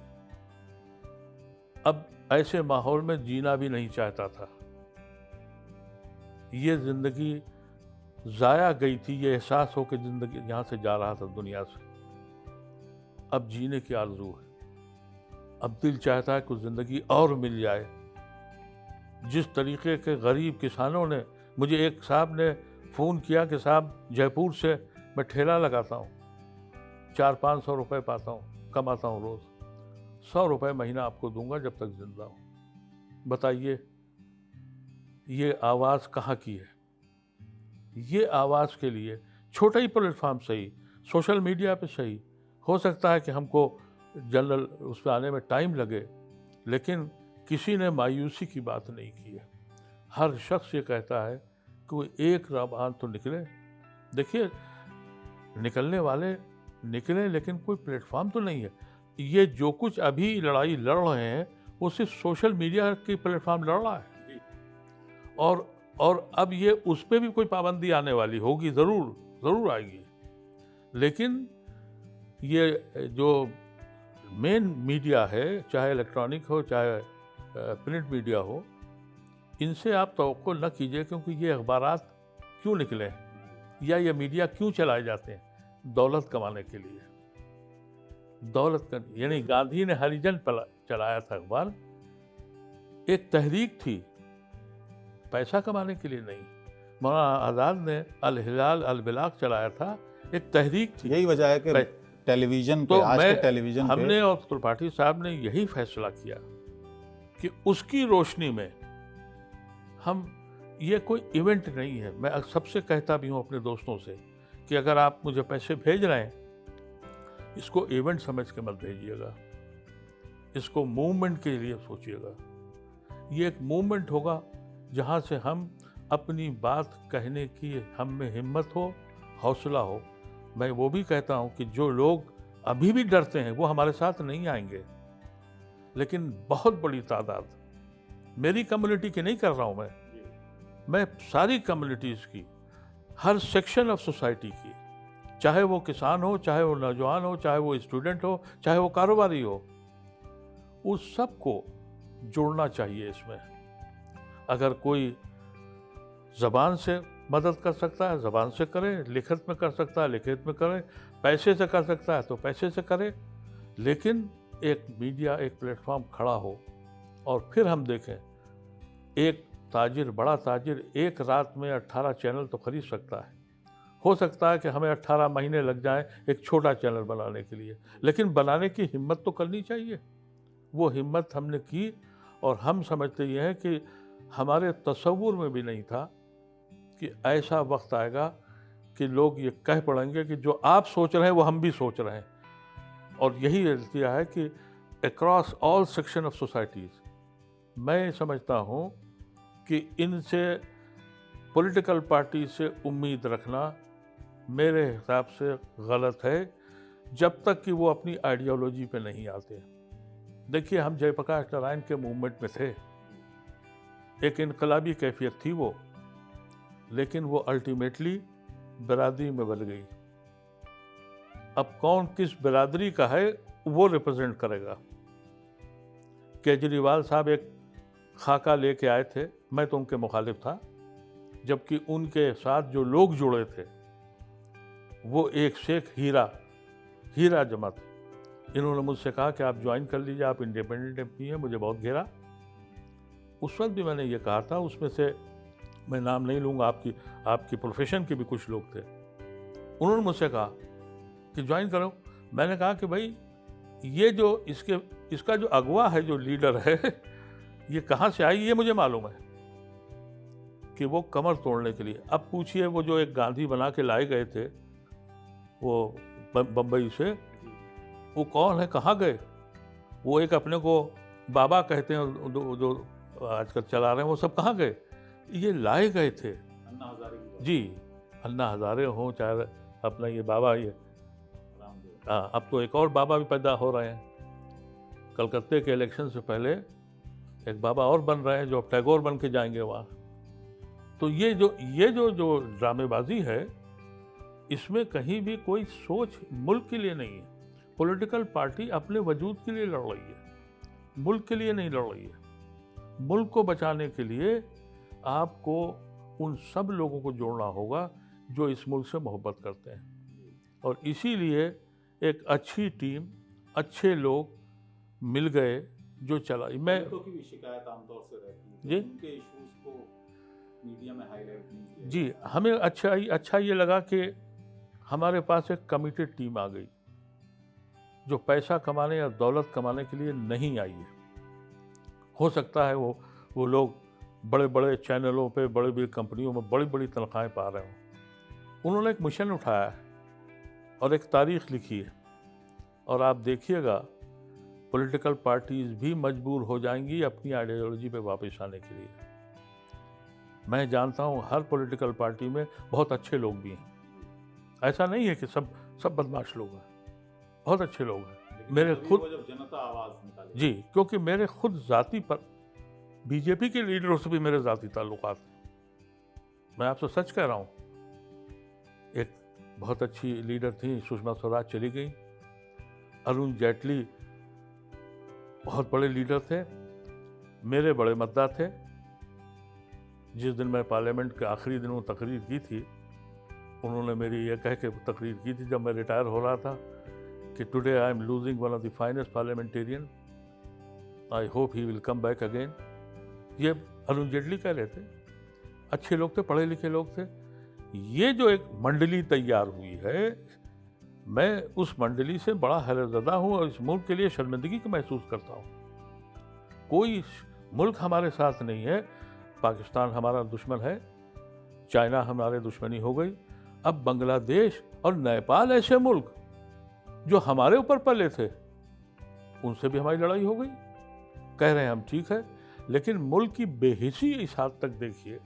S2: अब ऐसे माहौल में जीना भी नहीं चाहता था। ये ज़िंदगी ज़ाया गई थी, ये एहसास हो कि ज़िंदगी यहाँ से जा रहा था दुनिया से। अब जीने की आरज़ू है। अब दिल चाहता है कुछ ज़िंदगी और मिल जाए। जिस तरीके के गरीब किसानों ने, मुझे एक साहब ने फ़ोन किया कि साहब जयपुर से मैं ठेला लगाता हूँ, 400-500 रुपये पाता हूँ, कमाता हूँ रोज़, 100 रुपये महीना आपको दूंगा जब तक जिंदा हूँ। बताइए ये आवाज़ कहाँ की है? ये आवाज़ के लिए छोटा ही प्लेटफॉर्म सही, सोशल मीडिया पे सही, हो सकता है कि हमको जनरल उस पर आने में टाइम लगे, लेकिन किसी ने मायूसी की बात नहीं की है। हर शख्स ये कहता है कि कोई एक रबान तो निकले। देखिए, निकलने वाले निकले, लेकिन कोई प्लेटफॉर्म तो नहीं है। ये जो कुछ अभी लड़ाई लड़ रहे हैं वो सिर्फ सोशल मीडिया की प्लेटफॉर्म लड़ रहा है, और अब ये उस पर भी कोई पाबंदी आने वाली होगी, ज़रूर आएगी। लेकिन ये जो मेन मीडिया है, चाहे इलेक्ट्रॉनिक हो चाहे प्रिंट मीडिया हो, इनसे आप तवक्को न कीजिए, क्योंकि ये अखबारात क्यों निकले या ये मीडिया क्यों चलाए जाते हैं? दौलत कमाने के लिए। यानी गांधी ने हरिजन चलाया था अखबार, एक तहरीक थी, पैसा कमाने के लिए नहीं। मौलाना आज़ाद ने अल हिलाल अल बिलाग चलाया था, एक तहरीक थी।
S1: यही वजह है कि टेलीविजन पे, आज के टेलीविजन पे
S2: हमने और त्रिपाठी साहब ने यही फैसला किया कि उसकी रोशनी में हम, ये कोई इवेंट नहीं है। मैं सबसे कहता भी हूँ अपने दोस्तों से कि अगर आप मुझे पैसे भेज रहे हैं, इसको इवेंट समझ के मत भेजिएगा, इसको मूवमेंट के लिए सोचिएगा। ये एक मूवमेंट होगा जहाँ से हम अपनी बात कहने की हम में हिम्मत हो, हौसला हो। मैं वो भी कहता हूँ कि जो लोग अभी भी डरते हैं वो हमारे साथ नहीं आएंगे, लेकिन बहुत बड़ी तादाद, मेरी कम्युनिटी की नहीं कर रहा हूँ मैं सारी कम्युनिटीज़ की, हर सेक्शन ऑफ सोसाइटी की, चाहे वो किसान हो, चाहे वो नौजवान हो, चाहे वो स्टूडेंट हो, चाहे वो कारोबारी हो, उस सबको जोड़ना चाहिए इसमें। अगर कोई ज़बान से मदद कर सकता है ज़बान से करे, लिखित में कर सकता है लिखित में करे, पैसे से कर सकता है तो पैसे से करे, लेकिन एक मीडिया, एक प्लेटफॉर्म खड़ा हो और फिर हम देखें एक ताजिर, बड़ा ताजिर एक रात में 18 चैनल तो खरीद सकता है। हो सकता है कि हमें 18 महीने लग जाएं एक छोटा चैनल बनाने के लिए, लेकिन बनाने की हिम्मत तो करनी चाहिए। वो हिम्मत हमने की और हम समझते ये हैं कि हमारे तसव्वुर में भी नहीं था कि ऐसा वक्त आएगा कि लोग ये कह पड़ेंगे कि जो आप सोच रहे हैं वो हम भी सोच रहे हैं। और यही नतीजा है कि across all section of societies मैं समझता हूँ कि इनसे पॉलिटिकल पार्टी से उम्मीद रखना मेरे हिसाब से गलत है, जब तक कि वो अपनी आइडियोलॉजी पे नहीं आते। देखिए, हम जयप्रकाश नारायण के मूवमेंट में थे, एक इनकलाबी कैफियत थी वो, लेकिन वो अल्टीमेटली बिरादरी में बदल गई। अब कौन किस बिरादरी का है वो रिप्रेजेंट करेगा। केजरीवाल साहब एक खाका लेके आए थे, मैं तो उनके मुखालिफ था, जबकि उनके साथ जो लोग जुड़े थे वो एक शेख हीरा जमात। इन्होंने मुझसे कहा कि आप ज्वाइन कर लीजिए, आप इंडिपेंडेंट एमपी हैं। मुझे बहुत घेरा। उस वक्त भी मैंने ये कहा था, उसमें से मैं नाम नहीं लूँगा, आपकी प्रोफेशन के भी कुछ लोग थे। उन्होंने मुझसे कहा कि ज्वाइन करो। मैंने कहा कि भाई ये जो इसका जो अगवा है, जो लीडर है, ये कहाँ से आई ये मुझे मालूम है कि वो कमर तोड़ने के लिए। अब पूछिए, वो जो एक गांधी बना के लाए गए थे वो बम्बई से, वो कौन है, कहाँ गए? वो एक अपने को बाबा कहते हैं जो आजकल चला रहे हैं, वो सब कहाँ गए? ये लाए गए थे
S1: अन्ना हजारे की बात।
S2: जी। अन्ना हजारे हों, चाहे अपना ये बाबा, ये हाँ, अब तो एक और बाबा भी पैदा हो रहे हैं। कलकत्ते के इलेक्शन से पहले एक बाबा और बन रहे हैं जो अब टैगोर बन के जाएंगे वहाँ। तो ये जो ड्रामेबाजी है, इसमें कहीं भी कोई सोच मुल्क के लिए नहीं है। पॉलिटिकल पार्टी अपने वजूद के लिए लड़ रही है, मुल्क के लिए नहीं लड़ रही है। मुल्क को बचाने के लिए आपको उन सब लोगों को जोड़ना होगा जो इस मुल्क से मोहब्बत करते हैं। और इसीलिए एक अच्छी टीम, अच्छे लोग मिल गए जो चला। मैं
S1: की भी शिकायत आमतौर से रहती है
S2: जी,
S1: उनके इश्यूज को मीडिया में हाईलाइट नहीं किया
S2: जी, हमें अच्छा ये लगा कि हमारे पास एक कमिटेड टीम आ गई जो पैसा कमाने या दौलत कमाने के लिए नहीं आई है। हो सकता है वो लोग बड़े बड़े चैनलों पे, बड़ी बड़ी कंपनियों में बड़ी बड़ी तनख्वाहें पा रहे हों। उन्होंने एक मिशन उठाया है और एक तारीख लिखी है, और आप देखिएगा पॉलिटिकल पार्टीज भी मजबूर हो जाएंगी अपनी आइडियोलॉजी पे वापस आने के लिए। मैं जानता हूँ हर पॉलिटिकल पार्टी में बहुत अच्छे लोग भी हैं, ऐसा नहीं है कि सब बदमाश लोग हैं, बहुत अच्छे लोग हैं। मेरे खुद
S1: जब जनता आवाज निकाले
S2: जी, क्योंकि मेरे खुद जाति पर बीजेपी के लीडरों से भी मेरे जाति ताल्लुकात हैं। मैं आपसे सच कह रहा हूँ। एक बहुत अच्छी लीडर थी सुषमा स्वराज, चली गई। अरुण जेटली बहुत बड़े लीडर थे, मेरे बड़े मतदाता थे। जिस दिन मैं पार्लियामेंट के आखिरी दिनों तकरीर की थी, उन्होंने मेरी ये कह के तकरीर की थी जब मैं रिटायर हो रहा था कि today I am losing one of the finest parliamentarian, I hope he will come back again. ये अरुण जेटली कह रहे थे। अच्छे लोग थे, पढ़े लिखे लोग थे। ये जो एक मंडली तैयार हुई है, मैं उस मंडली से बड़ा हैरतज़दा हूँ और इस मुल्क के लिए शर्मिंदगी की महसूस करता हूँ। कोई मुल्क हमारे साथ नहीं है। पाकिस्तान हमारा दुश्मन है, चाइना हमारे दुश्मनी हो गई, अब बांग्लादेश और नेपाल ऐसे मुल्क जो हमारे ऊपर पले थे, उनसे भी हमारी लड़ाई हो गई। कह रहे हैं हम ठीक है, लेकिन मुल्क की बेहिसी इस हद तक देखिए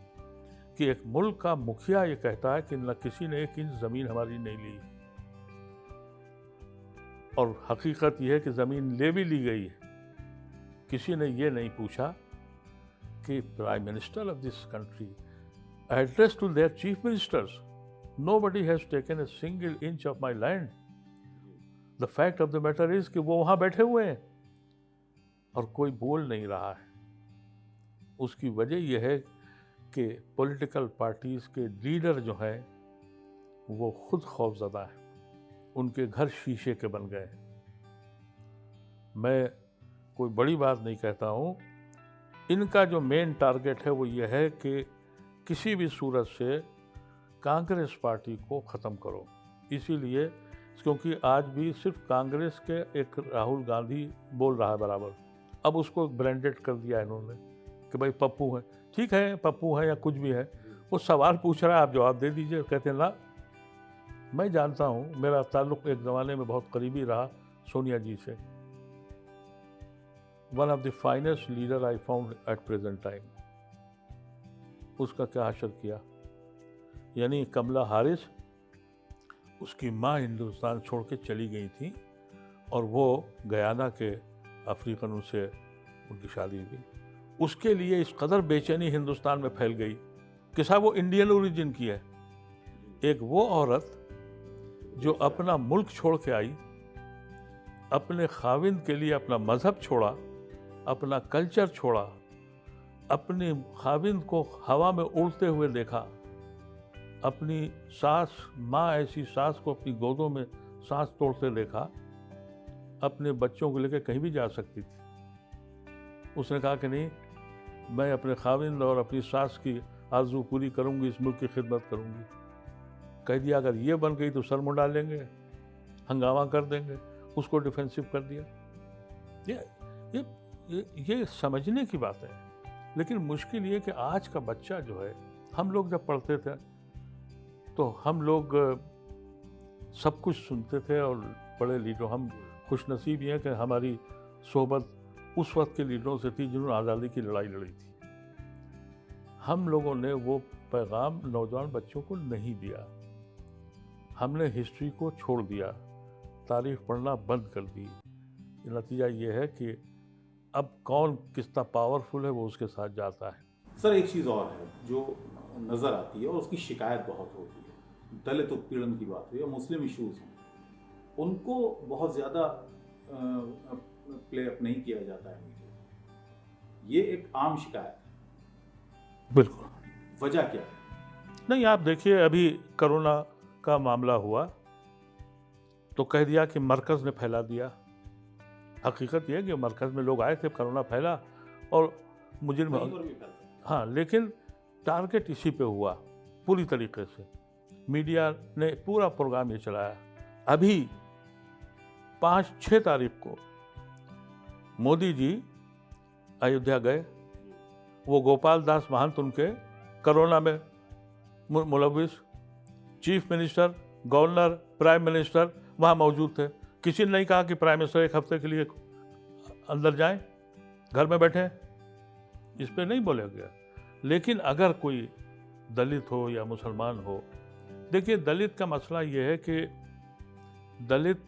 S2: कि एक मुल्क का मुखिया ये कहता है कि न किसी ने 1 इंच ज़मीन हमारी नहीं ली, और हकीकत यह है कि ज़मीन ले भी ली गई है। किसी ने ये नहीं पूछा कि prime minister of this country address to their chief ministers, nobody has taken a single inch of my land. The fact of the matter is कि वो वहाँ बैठे हुए हैं और कोई बोल नहीं रहा है। उसकी वजह यह है कि पॉलिटिकल पार्टीज़ के लीडर जो हैं वो खुद खौफज़दा हैं, उनके घर शीशे के बन गए। मैं कोई बड़ी बात नहीं कहता हूँ, इनका जो मेन टारगेट है वो ये है कि किसी भी सूरत से कांग्रेस पार्टी को ख़त्म करो। इसीलिए क्योंकि आज भी सिर्फ कांग्रेस के एक राहुल गांधी बोल रहा है बराबर, अब उसको ब्रांडेड कर दिया इन्होंने कि भाई पप्पू है। ठीक है, पप्पू है या कुछ भी है, वो सवाल पूछ रहा है, आप जवाब दे दीजिए। कहते हैं ना, मैं जानता हूँ, मेरा ताल्लुक एक ज़माने में बहुत करीबी रहा सोनिया जी से। One of the finest leader I found at present time. उसका क्या हशर किया, यानी कमला हारिस, उसकी माँ हिंदुस्तान छोड़ के चली गई थी और वो गयाना के अफ्रीकनों से उनकी शादी हुई। उसके लिए इस कदर बेचैनी हिंदुस्तान में फैल गई कि साहब वो इंडियन ओरिजिन की है। एक वो औरत जो अपना मुल्क छोड़ के आई, अपने खाविंद के लिए अपना मज़हब छोड़ा, अपना कल्चर छोड़ा, अपने खाविंद को हवा में उड़ते हुए देखा, अपनी सास माँ ऐसी सास को अपनी गोदों में सांस तोड़ते देखा, अपने बच्चों को लेकर कहीं भी जा सकती थी। उसने कहा कि नहीं, मैं अपने खाविंद और अपनी सास की आरज़ू पूरी करूंगी, इस मुल्क की खिदमत करूंगी। कह दिया अगर ये बन गई तो सर मुंडा लेंगे, हंगामा कर देंगे, उसको डिफेंसिव कर दिया। ये समझने की बात है। लेकिन मुश्किल ये कि आज का बच्चा जो है, हम लोग जब पढ़ते थे तो हम लोग सब कुछ सुनते थे और बड़े लीडर, हम खुशनसीब ये हैं कि हमारी सोहबत उस वक्त के लीडरों से थी जिन्होंने आज़ादी की लड़ाई लड़ी थी। हम लोगों ने वो पैगाम नौजवान बच्चों को नहीं दिया। हमने हिस्ट्री को छोड़ दिया, तारीख पढ़ना बंद कर दी। नतीजा ये है कि अब कौन कितना पावरफुल है वो उसके साथ जाता है।
S1: सर, एक चीज़ और है जो नज़र आती है और उसकी शिकायत बहुत होती है, दलित उत्पीड़न की बात हुई या मुस्लिम इश्यूज़ हैं, उनको बहुत ज़्यादा प्ले अप नहीं किया जाता है मीडिया। ये एक आम शिकायत है।
S2: बिल्कुल।
S1: वजह क्या है?
S2: नहीं, आप देखिए, अभी कोरोना का मामला हुआ तो कह दिया कि मरकज़ ने फैला दिया। हकीकत यह है कि मरकज़ में लोग आए थे, कोरोना फैला और मुझे हाँ, लेकिन टारगेट इसी पे हुआ पूरी तरीके से। मीडिया ने पूरा प्रोग्राम ये चलाया। अभी 5-6 तारीख को मोदी जी अयोध्या गए, वो गोपाल दास महंत उनके कोरोना में मुलविस, chief minister, governor, prime minister वहाँ मौजूद थे। किसी ने नहीं कहा कि प्राइम मिनिस्टर एक हफ्ते के लिए अंदर जाएं, घर में बैठे, इस पे नहीं बोला गया। लेकिन अगर कोई दलित हो या मुसलमान हो, देखिए दलित का मसला ये है कि दलित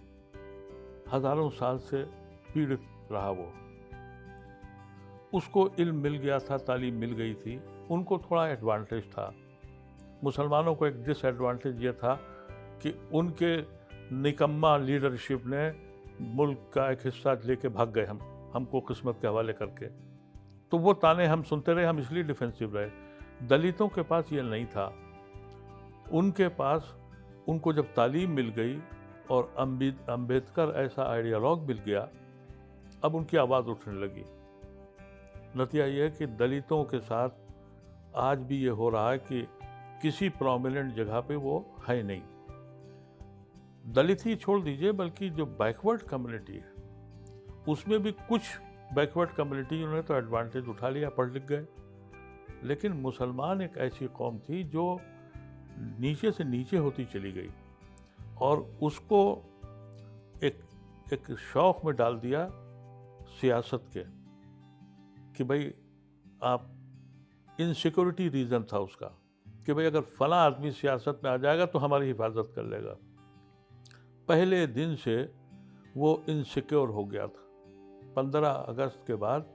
S2: हजारों साल से पीड़ित रहा। वो उसको इल्म मिल गया था, तालीम मिल गई थी, उनको थोड़ा एडवांटेज था। मुसलमानों को एक डिसएडवांटेज ये था कि उनके निकम्मा लीडरशिप ने मुल्क का एक हिस्सा लेके भाग गए, हमको किस्मत के हवाले करके। तो वो ताने हम सुनते रहे, हम इसलिए डिफेंसिव रहे। दलितों के पास ये नहीं था। उनके पास, उनको जब तालीम मिल गई और अम्बेडकर ऐसा आइडियालॉग मिल गया, अब उनकी आवाज़ उठने लगी। नतीजा ये है कि दलितों के साथ आज भी ये हो रहा है कि किसी प्रोमिनेंट जगह पे वो है नहीं। दलित ही छोड़ दीजिए, बल्कि जो बैकवर्ड कम्युनिटी है उसमें भी कुछ बैकवर्ड कम्युनिटी उन्होंने तो एडवांटेज उठा लिया, पढ़ लिख गए। लेकिन मुसलमान एक ऐसी कौम थी जो नीचे से नीचे होती चली गई और उसको एक शौक में डाल दिया सियासत के कि भाई आप, इनसिक्योरिटी रीज़न था उसका कि भाई अगर फला आदमी सियासत में आ जाएगा तो हमारी हिफाजत कर लेगा। पहले दिन से वो इनसिक्योर हो गया था। 15 अगस्त के बाद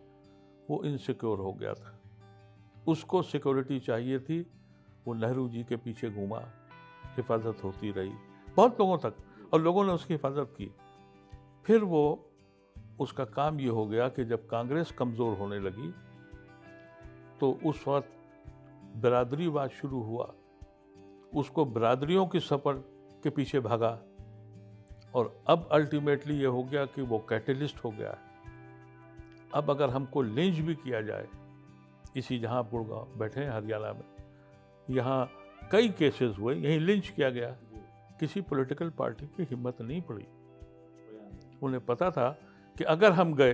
S2: वो इनसिक्योर हो गया था। उसको सिक्योरिटी चाहिए थी, वो नेहरू जी के पीछे घूमा, हिफाजत होती रही बहुत लोगों तक और लोगों ने उसकी हिफाजत की। फिर वो, उसका काम ये हो गया कि जब कांग्रेस कमज़ोर होने लगी तो उस वक्त बिरादरीवाद शुरू हुआ, उसको बिरादरियों की सफर के पीछे भागा और अब अल्टीमेटली ये हो गया कि वो कैटलिस्ट हो गया है। अब अगर हमको लिंच भी किया जाए, इसी जहाँ गुड़गांव बैठे हैं हरियाणा में, यहाँ कई केसेस हुए, यहीं लिंच किया गया, किसी पॉलिटिकल पार्टी की हिम्मत नहीं पड़ी। उन्हें पता था कि अगर हम गए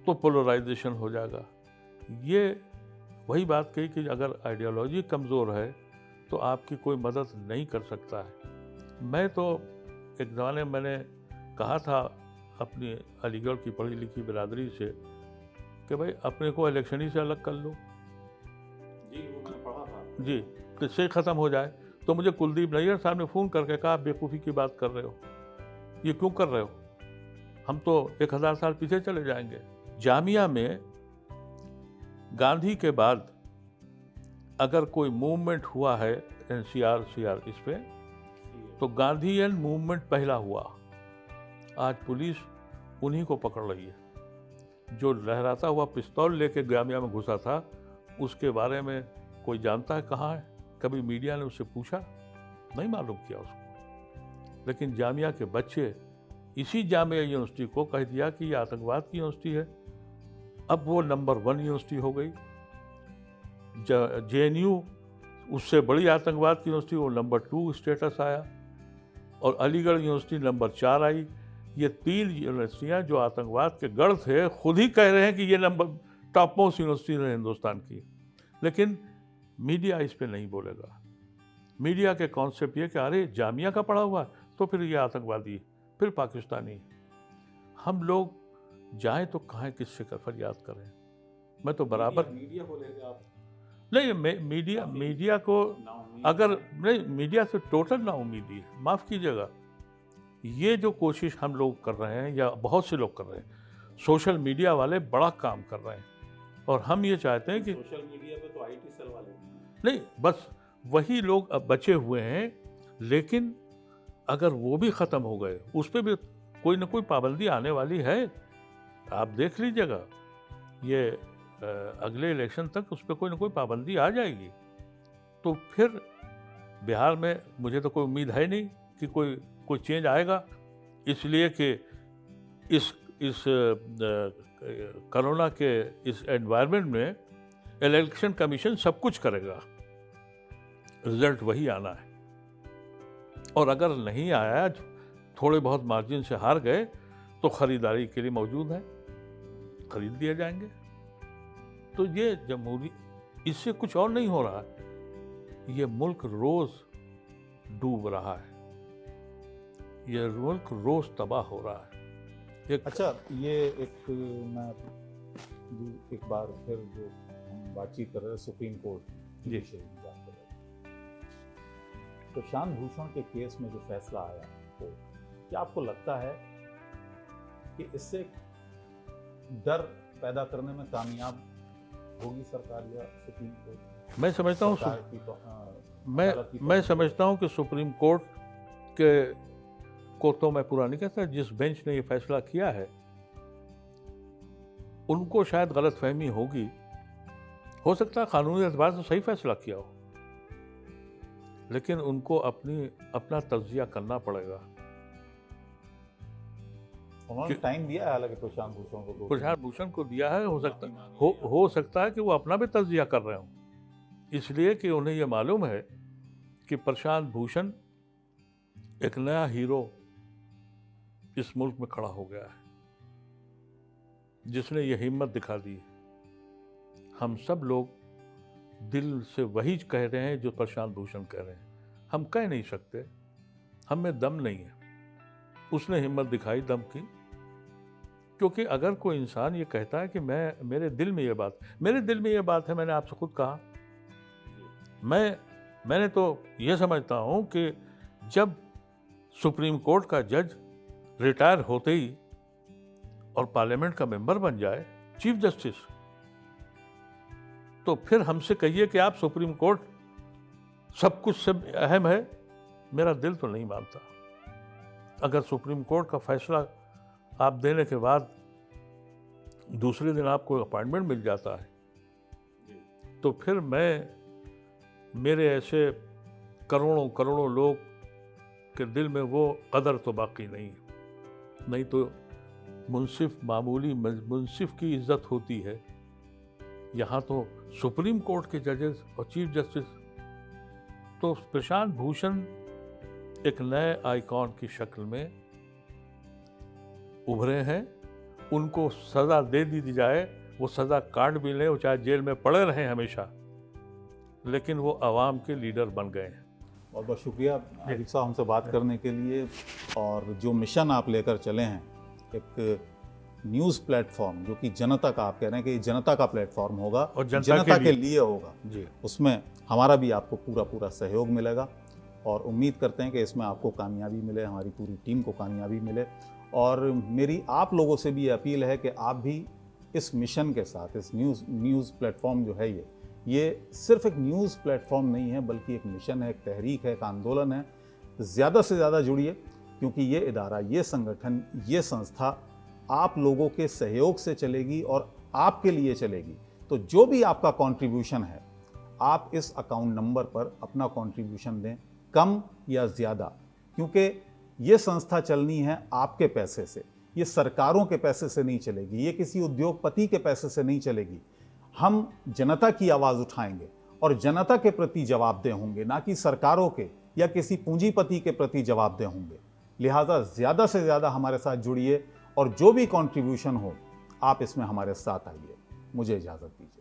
S2: तो पोलराइजेशन हो जाएगा। ये वही बात कही कि अगर आइडियोलॉजी कमज़ोर है तो आपकी कोई मदद नहीं कर सकता है। मैं तो एक ज़माने मैंने कहा था अपनी अलीगढ़ की पढ़ी लिखी बिरादरी से कि भाई अपने को इलेक्शन ही से अलग कर लो
S1: जी, वो मैंने पढ़ा था
S2: जी, किससे ख़त्म हो जाए। तो मुझे कुलदीप नैयर साहब ने फ़ोन करके कहा, आप बेवकूफ़ी की बात कर रहे हो, ये क्यों कर रहे हो, हम तो 1000 साल पीछे चले जाएंगे। जामिया में गांधी के बाद अगर कोई मूवमेंट हुआ है NCR इस पे, तो गांधीयन मूवमेंट पहला हुआ। आज पुलिस उन्हीं को पकड़ रही है। जो लहराता हुआ पिस्तौल लेके जामिया में घुसा था, उसके बारे में कोई जानता है कहाँ है? कभी मीडिया ने उससे पूछा? नहीं मालूम किया उसको। लेकिन जामिया के बच्चे इसी जामिया यूनिवर्सिटी को कह दिया कि ये आतंकवाद की यूनिवर्सिटी है। अब वो नंबर 1 यूनिवर्सिटी हो गई। JNU उससे बड़ी आतंकवाद की यूनिवर्सिटी, वो नंबर 2 स्टेटस आया, और अलीगढ़ यूनिवर्सिटी नंबर 4 आई। ये 3 यूनिवर्सिटियाँ जो आतंकवाद के गढ़ थे, खुद ही कह रहे हैं कि ये नंबर टॉप मोस्ट यूनिवर्सिटी है हिंदुस्तान की। लेकिन मीडिया इस पे नहीं बोलेगा। मीडिया के कॉन्सेप्ट ये कि अरे जामिया का पढ़ा हुआ है तो फिर ये आतंकवादी, फिर पाकिस्तानी। हम लोग जाएं तो कहाँ किससे कर फरियाद करें। मैं तो बराबर
S1: मीडिया बोलेगा आप
S2: नहीं, मीडिया को अगर नहीं, मीडिया से टोटल ना उम्मीदी है। माफ़ कीजिएगा, ये जो कोशिश हम लोग कर रहे हैं या बहुत से लोग कर रहे हैं, सोशल मीडिया वाले बड़ा काम कर रहे हैं, और हम ये चाहते हैं कि
S1: सोशल मीडिया पे तो IT सेल वाले
S2: नहीं, बस वही लोग अब बचे हुए हैं। लेकिन अगर वो भी ख़त्म हो गए, उस पर भी कोई ना कोई पाबंदी आने वाली है। आप देख लीजिएगा, ये अगले इलेक्शन तक उस पर कोई ना कोई पाबंदी आ जाएगी। तो फिर बिहार में मुझे तो कोई उम्मीद है नहीं कि कोई चेंज आएगा, इसलिए कि इस कोरोना के इस एनवायरनमेंट में इलेक्शन कमीशन सब कुछ करेगा, रिजल्ट वही आना है। और अगर नहीं आया, थोड़े बहुत मार्जिन से हार गए, तो खरीदारी के लिए मौजूद है, खरीद दिए जाएंगे। तो ये जमहूरी, इससे कुछ और नहीं हो रहा है। ये मुल्क रोज डूब रहा है, ये मुल्क रोज तबाह हो रहा है।
S1: अच्छा, ये मैं एक बार फिर जो हम बातचीत कर रहे हैं सुप्रीम कोर्ट
S2: जी।
S1: की बात कर रहे हैं, प्रशांत भूषण के केस में जो फैसला आया, तो क्या आपको लगता है कि इससे डर पैदा करने में कामयाब होगी सरकार या सुप्रीम कोर्ट?
S2: मैं समझता हूँ
S1: सरकार की
S2: मैं समझता हूँ कि सुप्रीम कोर्ट को तो मैं पूरा नहीं कहता, जिस बेंच ने ये फैसला किया है उनको शायद गलतफहमी होगी। हो सकता है कानूनी एतबार से सही फैसला किया हो, लेकिन उनको अपना तज्जिया करना पड़ेगा।
S1: उन्होंने टाइम दिया है हालांकि प्रशांत भूषण को
S2: दिया है। हो सकता है कि वो अपना भी तज्जिया कर रहे हों, इसलिए कि उन्हें ये मालूम है कि प्रशांत भूषण एक नया हीरो इस मुल्क में खड़ा हो गया है, जिसने ये हिम्मत दिखा दी। हम सब लोग दिल से वही कह रहे हैं जो प्रशांत भूषण कह रहे हैं। हम कह नहीं सकते, हम में दम नहीं है। उसने हिम्मत दिखाई दम की, क्योंकि अगर कोई इंसान ये कहता है कि मेरे दिल में ये बात है, मैंने आपसे खुद कहा, मैंने तो ये समझता हूँ कि जब सुप्रीम कोर्ट का जज रिटायर होते ही और पार्लियामेंट का मेंबर बन जाए, चीफ जस्टिस, तो फिर हमसे कहिए कि आप सुप्रीम कोर्ट सब कुछ से अहम है, मेरा दिल तो नहीं मानता। अगर सुप्रीम कोर्ट का फैसला आप देने के बाद दूसरे दिन आपको अपॉइंटमेंट मिल जाता है, तो फिर मैं मेरे ऐसे करोड़ों करोड़ों लोग के दिल में वो कदर तो बाकी नहीं है। नहीं तो मुंसिफ मामूली मुंसिफ की इज्जत होती है, यहाँ तो सुप्रीम कोर्ट के जजेस और चीफ जस्टिस। तो प्रशांत भूषण एक नए आइकॉन की शक्ल में उभरे हैं। उनको सज़ा दे दी जाए, वो सज़ा काट भी लें, वो चाहे जेल में पड़े रहें हमेशा, लेकिन वो आवाम के लीडर बन गए हैं।
S1: बहुत बहुत शुक्रिया आरिफ साहब हमसे बात करने के लिए। और जो मिशन आप लेकर चले हैं, एक न्यूज़ प्लेटफॉर्म जो कि जनता का, आप कह रहे हैं कि ये जनता का प्लेटफॉर्म होगा
S2: और
S1: जनता के लिए होगा
S2: जी,
S1: उसमें हमारा भी आपको पूरा सहयोग मिलेगा। और उम्मीद करते हैं कि इसमें आपको कामयाबी मिले, हमारी पूरी टीम को कामयाबी मिले। और मेरी आप लोगों से भी अपील है कि आप भी इस मिशन के साथ, इस न्यूज़ प्लेटफॉर्म जो है ये सिर्फ एक न्यूज़ प्लेटफॉर्म नहीं है, बल्कि एक मिशन है, एक तहरीक है, एक आंदोलन है। ज़्यादा से ज़्यादा जुड़िए, क्योंकि ये इदारा, ये संगठन, ये संस्था आप लोगों के सहयोग से चलेगी और आपके लिए चलेगी। तो जो भी आपका कंट्रीब्यूशन है, आप इस अकाउंट नंबर पर अपना कंट्रीब्यूशन दें, कम या ज़्यादा, क्योंकि ये संस्था चलनी है आपके पैसे से। ये सरकारों के पैसे से नहीं चलेगी, ये किसी उद्योगपति के पैसे से नहीं चलेगी। हम जनता की आवाज़ उठाएंगे और जनता के प्रति जवाबदेह होंगे, ना कि सरकारों के या किसी पूंजीपति के प्रति जवाबदेह होंगे। लिहाजा ज़्यादा से ज़्यादा हमारे साथ जुड़िए और जो भी कंट्रीब्यूशन हो, आप इसमें हमारे साथ आइए। मुझे इजाज़त दीजिए।